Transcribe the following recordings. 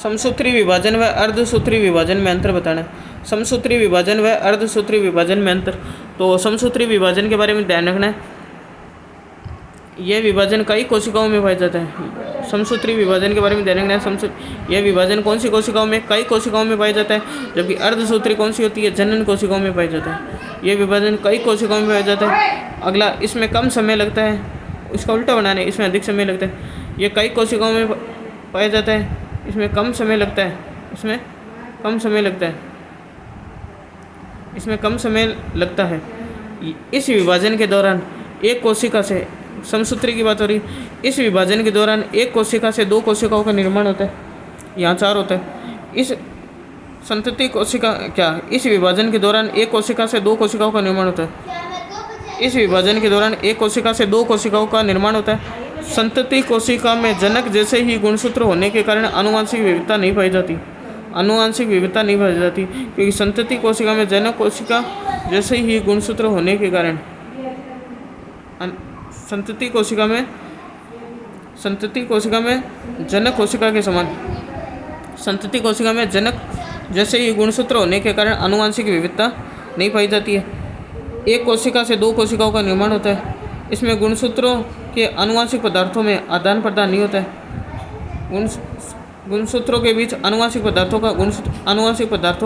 समसूत्री विभाजन व अर्धसूत्री विभाजन में अंतर बताना। समसूत्री विभाजन व अर्धसूत्री विभाजन में अंतर। तो समसूत्री विभाजन के बारे में ध्यान रखना है, यह विभाजन कई कोशिकाओं में पाया जाता है। समसूत्री विभाजन के बारे में ध्यान रखना है, यह विभाजन कौन सी कोशिकाओं में, कई कोशिकाओं में पाया जाता है, जबकि अर्धसूत्री कौन सी होती है, जनन कोशिकाओं में पाया जाता है। यह विभाजन कई कोशिकाओं में पाया जाता है। अगला, इसमें कम समय लगता है, इसका उल्टा बनाने, इसमें अधिक समय लगता है। यह कई कोशिकाओं में पाया जाता है, इसमें कम समय लगता है, इसमें कम समय लगता है, इसमें कम समय लगता है। इस विभाजन के दौरान एक कोशिका से, समसूत्री की बात हो रही, इस विभाजन के दौरान एक कोशिका से दो कोशिकाओं का निर्माण होता है, यहाँ चार होता है। इस संतति कोशिका क्या, इस विभाजन के दौरान एक कोशिका से दो कोशिकाओं का निर्माण होता है। इस विभाजन के दौरान एक कोशिका से दो कोशिकाओं का निर्माण होता है। संतति कोशिका में जनक जैसे ही गुणसूत्र होने के कारण आनुवंशिक विविधता नहीं पाई जाती, आनुवंशिक विविधता नहीं पाई जाती, क्योंकि संतति कोशिका में जनक कोशिका जैसे ही गुणसूत्र होने के कारण संतति कोशिका में जनक कोशिका के समान, संतति कोशिका में जनक जैसे ही गुणसूत्र होने के कारण आनुवंशिक विविधता नहीं पाई जाती है। एक कोशिका से दो कोशिकाओं का निर्माण होता है। इसमें गुणसूत्रों के आनुवंशिक पदार्थों में आदान प्रदान नहीं होता है। गुणसूत्रों के बीच आनुवंशिक पदार्थों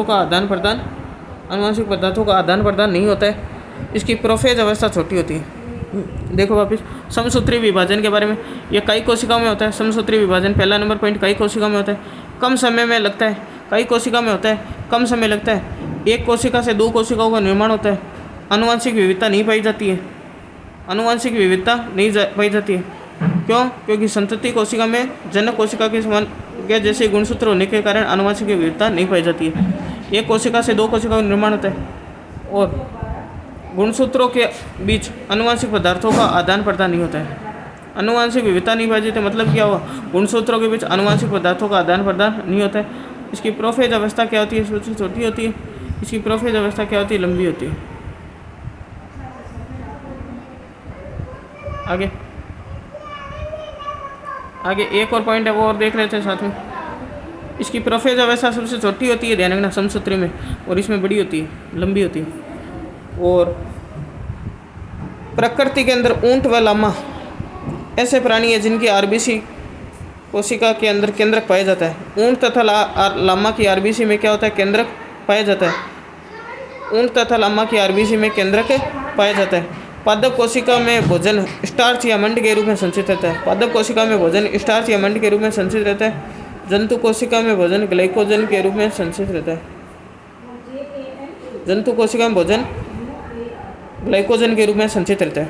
का आदान प्रदान नहीं होता है। इसकी प्रोफेज अवस्था छोटी होती है। देखो वापिस समसूत्री विभाजन के बारे में, यह कई कोशिकाओं में होता है। समसूत्री विभाजन पहला नंबर पॉइंट, कई कोशिकाओं में होता है, कम समय में लगता है। कई कोशिका में होता है, कम समय लगता है। एक कोशिका से दो कोशिकाओं का निर्माण होता है। आनुवंशिक विविधता नहीं पाई जाती है, आनुवंशिक विविधता नहीं पाई जाती है। क्यों? क्योंकि संतति कोशिका में जनक कोशिका के समान के जैसे गुणसूत्र होने के कारण आनुवंशिक विविधता नहीं पाई जाती है। एक कोशिका से दो कोशिकाओं का निर्माण होता है और गुणसूत्रों के बीच आनुवंशिक पदार्थों का आदान प्रदान नहीं होता है। आनुवंशिक विविधता नहीं पाई जाती, मतलब क्या हुआ, गुणसूत्रों के बीच आनुवंशिक पदार्थों का आदान प्रदान नहीं होता है। इसकी प्रोफेज अवस्था क्या होती है, सबसे छोटी होती है। इसकी प्रोफेज अवस्था क्या होती है, लंबी होती है। आगे एक और पॉइंट है, वो और देख लेते हैं साथ में। इसकी प्रोफेज अवस्था सबसे छोटी होती है, ध्यान रखना, समसूत्री में, और इसमें बड़ी होती है, लंबी होती है। और प्रकृति के अंदर ऊंट व लामा ऐसे प्राणी है जिनकी आरबीसी कोशिका के अंदर केंद्रक पाया जाता है। ऊंट तथा लामा की आरबीसी में क्या होता है, केंद्रक पाया जाता है। ऊंट तथा लामा की आरबीसी में केंद्रक पाया जाता है। पादप कोशिका में भोजन स्टार्च या मंड के रूप में संचित रहता है। पादप कोशिका में भोजन स्टार्च या मंड के रूप में संचित रहता है। जंतु कोशिका में भोजन ग्लाइकोजन के रूप में संचित रहता है। जंतु कोशिका में भोजन ग्लाइकोजन के रूप में संचित रहता है।